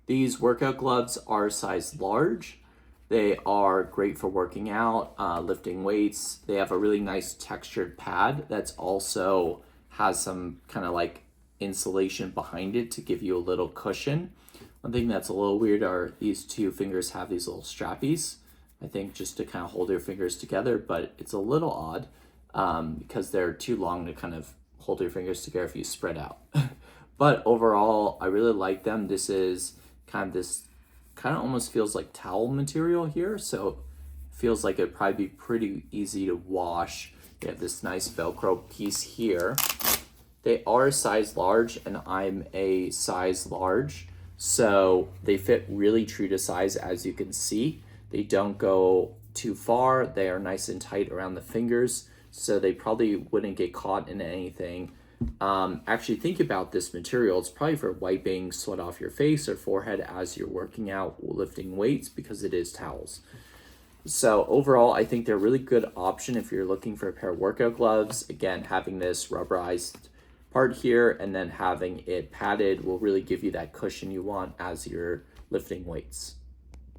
These workout gloves are size large. They are great for working out, lifting weights. They have a really nice textured pad that's also has some kind of like insulation behind it to give you a little cushion. One thing that's a little weird are these two fingers have these little strappies, I think just to kind of hold your fingers together, but it's a little odd because they're too long to kind of hold your fingers together if you spread out. But overall, I really like them. This is this kind of almost feels like towel material here, so it feels like it'd probably be pretty easy to wash. They have this nice Velcro piece here. They are a size large, and I'm a size large, so they fit really true to size, as you can see. They don't go too far. They are nice and tight around the fingers, so they probably wouldn't get caught in anything. Actually, think about this material. It's probably for wiping sweat off your face or forehead as you're working out, lifting weights, because it is towels. So overall, I think they're a really good option if you're looking for a pair of workout gloves. Again, having this rubberized part here and then having it padded will really give you that cushion you want as you're lifting weights.